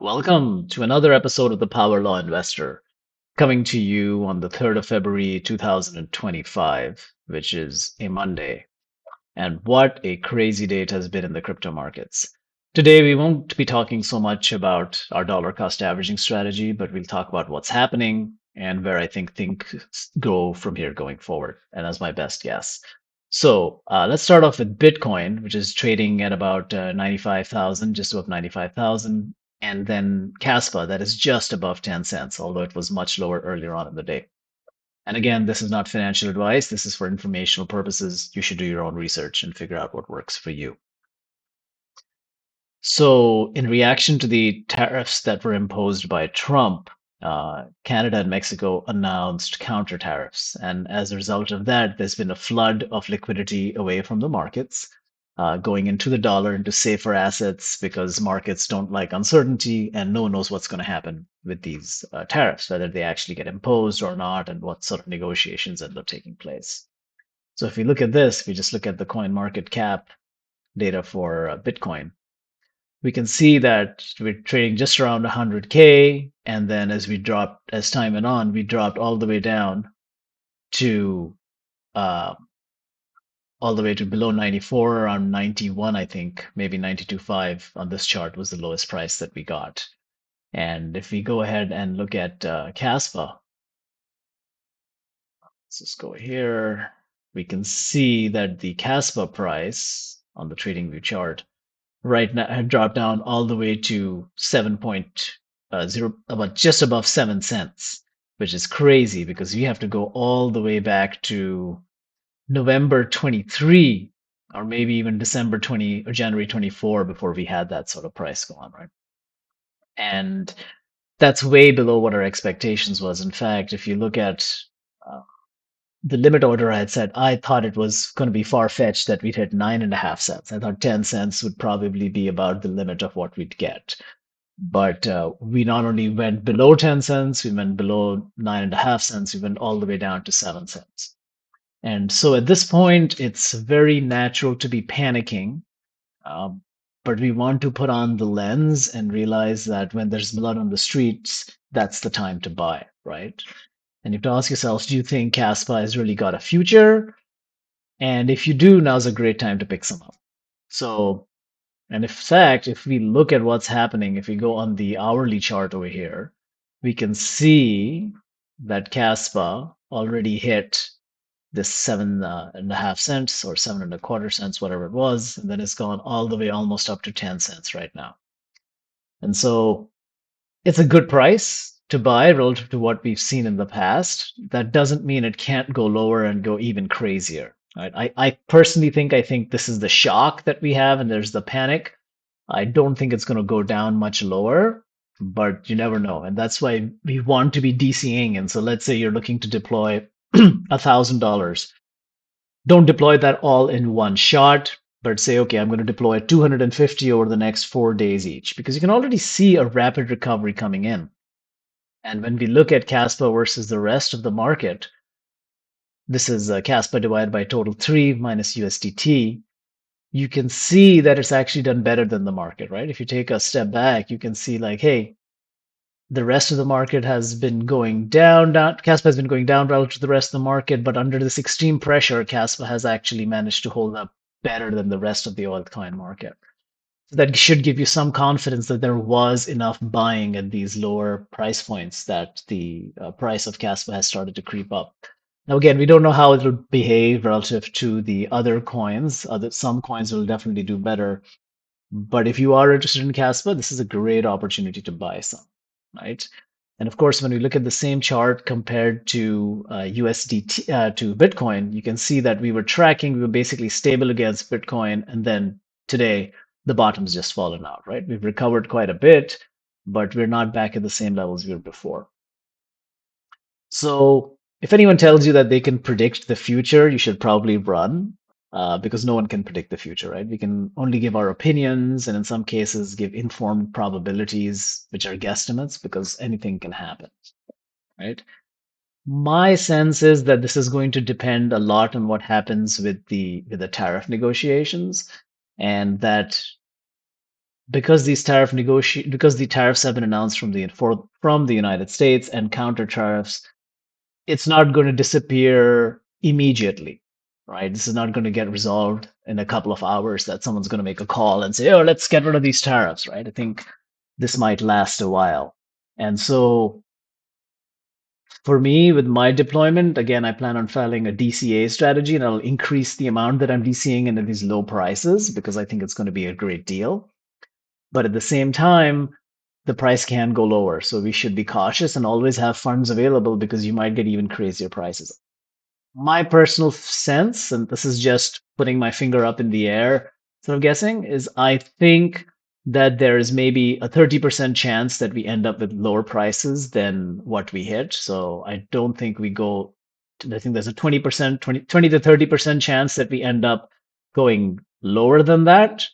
Welcome to another episode of the Power Law Investor, coming to you on the 3rd of February 2025, which is a Monday. And what a crazy day it has been in the crypto markets. Today, we won't be talking so much about our dollar cost averaging strategy, but we'll talk about what's happening and where I think things go from here going forward, and as my best guess. So let's start off with Bitcoin, which is trading at about 95,000, just above 95,000, and then Kaspa, that is just above 10 cents, although it was much lower earlier on in the day. And again, this is not financial advice. This is for informational purposes. You should do your own research and figure out what works for you. So, in reaction to the tariffs that were imposed by Trump, Canada and Mexico announced counter tariffs. And as a result of that, there's been a flood of liquidity away from the markets, going into the dollar, into safer assets, because markets don't like uncertainty and no one knows what's going to happen with these tariffs, whether they actually get imposed or not, and what sort of negotiations end up taking place. So, if we look at this, we just look at the coin market cap data for Bitcoin, we can see that we're trading just around 100K. And then as time went on, we dropped all the way down to, uh, all the way to below 94, around 91, I think, maybe 92.5 on this chart was the lowest price that we got. And if we go ahead and look at Kaspa, let's just go here, we can see that the Kaspa price on the trading view chart right now had dropped down all the way to 7.0, about just above 7 cents, which is crazy because you have to go all the way back to November 23, or maybe even December 20 or January 24 before we had that sort of price go on, right? And that's way below what our expectations was. In fact, if you look at uh, the limit order I had set, I thought it was going to be far fetched that we'd hit 9.5 cents. I thought 10 cents would probably be about the limit of what we'd get. But we not only went below 10 cents, we went below 9.5 cents, we went all the way down to 7 cents. And so at this point, it's very natural to be panicking. Um, but we want to put on the lens and realize that when there's blood on the streets, that's the time to buy, right? And you have to ask yourselves, do you think Kaspa has really got a future? And if you do, now's a great time to pick some up. So, and in fact, if we look at what's happening, if we go on the hourly chart over here, we can see that Kaspa already hit this 7.5 cents or 7.25 cents, whatever it was, and then it's gone all the way almost up to 10 cents right now. And so it's a good price to buy relative to what we've seen in the past. That doesn't mean it can't go lower and go even crazier. Right? I personally think this is the shock that we have, and there's the panic. I don't think it's going to go down much lower, but you never know. And that's why we want to be DCing. And so let's say you're looking to deploy $1,000. Don't deploy that all in one shot, but say, okay, I'm going to deploy 250 over the next 4 days each, because you can already see a rapid recovery coming in. And when we look at Kaspa versus the rest of the market, this is Kaspa divided by total 3 minus USDT. You can see that it's actually done better than the market, right? If you take a step back, you can see like, hey, the rest of the market has been going down. Kaspa has been going down relative to the rest of the market, but under this extreme pressure, Kaspa has actually managed to hold up better than the rest of the altcoin market. So that should give you some confidence that there was enough buying at these lower price points that the price of Kaspa has started to creep up. Now, again, we don't know how it will behave relative to the other coins. Some coins will definitely do better. But if you are interested in Kaspa, this is a great opportunity to buy some, right? And of course, when we look at the same chart compared to USDT, to Bitcoin, you can see that we were tracking, we were basically stable against Bitcoin. And then today, the bottom's just fallen out, right? We've recovered quite a bit, but we're not back at the same levels we were before. So if anyone tells you that they can predict the future, you should probably run, because no one can predict the future, right? We can only give our opinions and in some cases give informed probabilities, which are guesstimates, because anything can happen, right? My sense is that this is going to depend a lot on what happens with the tariff negotiations, and that because because the tariffs have been announced from the United States and counter tariffs, it's not going to disappear immediately, right? This is not going to get resolved in a couple of hours that someone's going to make a call and say, "Oh, let's get rid of these tariffs," right? I think this might last a while. And so for me, with my deployment, again, I plan on filing a DCA strategy and I'll increase the amount that I'm DCAing into these low prices because I think it's going to be a great deal. But at the same time, the price can go lower. So we should be cautious and always have funds available because you might get even crazier prices. My personal sense, and this is just putting my finger up in the air, sort of guessing, is I think that there is maybe a 30% chance that we end up with lower prices than what we hit. So I don't think we go, I think there's a 20%, 20 to 30% chance that we end up going lower than that.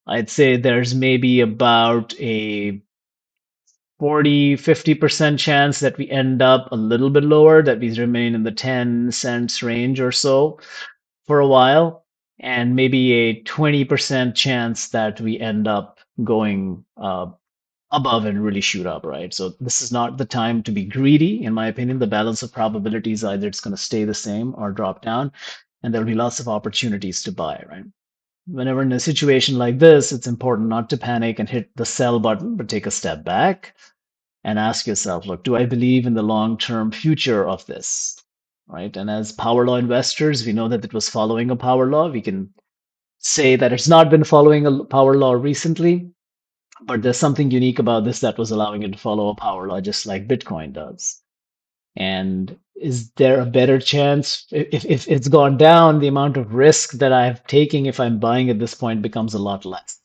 I'd say there's maybe about a 40-50% chance that we end up a little bit lower, that we remain in the 10 cents range or so for a while, and maybe a 20% chance that we end up going above and really shoot up, right? So this is not the time to be greedy, in my opinion. The balance of probabilities, either it's going to stay the same or drop down, and there'll be lots of opportunities to buy, right? Whenever in a situation like this, it's important not to panic and hit the sell button, but take a step back and ask yourself, look, do I believe in the long-term future of this? Right. And as power law investors, we know that it was following a power law. We can say that it's not been following a power law recently, but there's something unique about this that was allowing it to follow a power law, just like Bitcoin does. And is there a better chance if it's gone down, the amount of risk that I'm taking if I'm buying at this point becomes a lot less.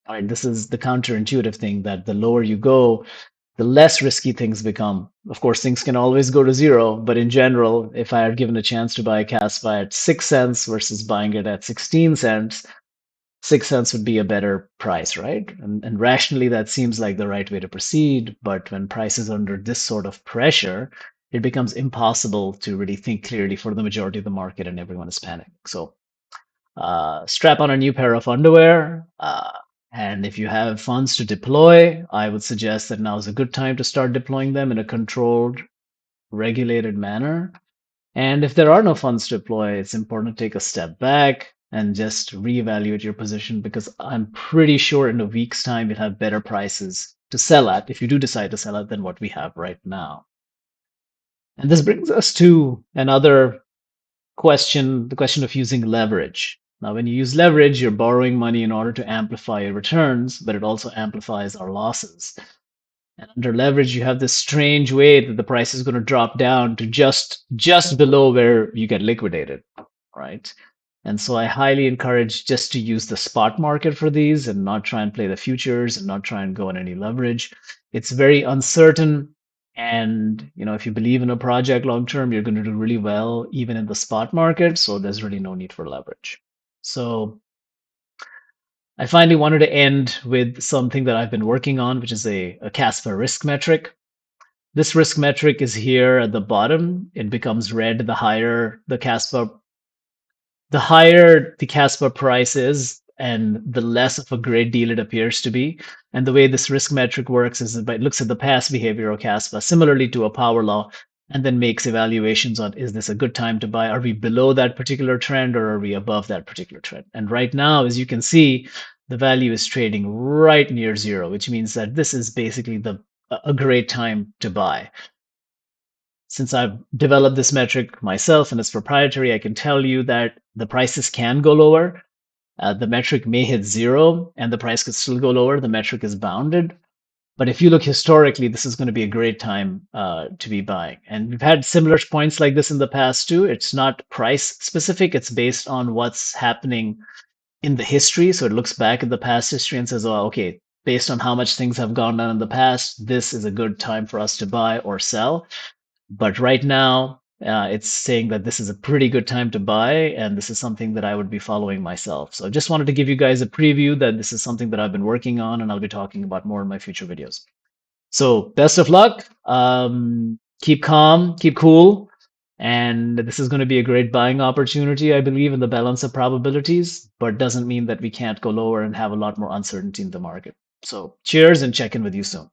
All right, this is the counterintuitive thing that the lower you go, the less risky things become. Of course, things can always go to zero, but in general, if I had given a chance to buy a Kaspa at 6 cents versus buying it at 16 cents, 6 cents would be a better price, right? And rationally, that seems like the right way to proceed. But when price is under this sort of pressure, it becomes impossible to really think clearly for the majority of the market, and everyone is panicking. So strap on a new pair of underwear. And if you have funds to deploy, I would suggest that now is a good time to start deploying them in a controlled, regulated manner. And if there are no funds to deploy, it's important to take a step back and just reevaluate your position because I'm pretty sure in a week's time you'll have better prices to sell at if you do decide to sell at than what we have right now. And this brings us to another question, the question of using leverage. Now, when you use leverage, you're borrowing money in order to amplify your returns, but it also amplifies our losses. And under leverage, you have this strange way that the price is going to drop down to just below where you get liquidated, right? And so I highly encourage just to use the spot market for these and not try and play the futures and not try and go on any leverage. It's very uncertain. And if you believe in a project long term, you're going to do really well even in the spot market. So there's really no need for leverage. So I finally wanted to end with something that I've been working on, which is a Kaspa risk metric. This risk metric is here at the bottom. It becomes red the higher the Kaspa price is, and the less of a great deal it appears to be. And the way this risk metric works is it looks at the past behavior of Kaspa, similarly to a power law, and then makes evaluations on, is this a good time to buy? Are we below that particular trend or are we above that particular trend? And right now, as you can see, the value is trading right near zero, which means that this is basically a great time to buy. Since I've developed this metric myself and it's proprietary, I can tell you that the prices can go lower. The metric may hit zero and the price could still go lower. The metric is bounded. But if you look historically, this is going to be a great time to be buying. And we've had similar points like this in the past too. It's not price specific, it's based on what's happening in the history. So it looks back at the past history and says, oh, okay, based on how much things have gone down in the past, this is a good time for us to buy or sell. But right now, it's saying that this is a pretty good time to buy, and this is something that I would be following myself. So I just wanted to give you guys a preview that this is something that I've been working on, and I'll be talking about more in my future videos. So best of luck. Keep calm, keep cool. And this is going to be a great buying opportunity, I believe, in the balance of probabilities, but doesn't mean that we can't go lower and have a lot more uncertainty in the market. So cheers and check in with you soon.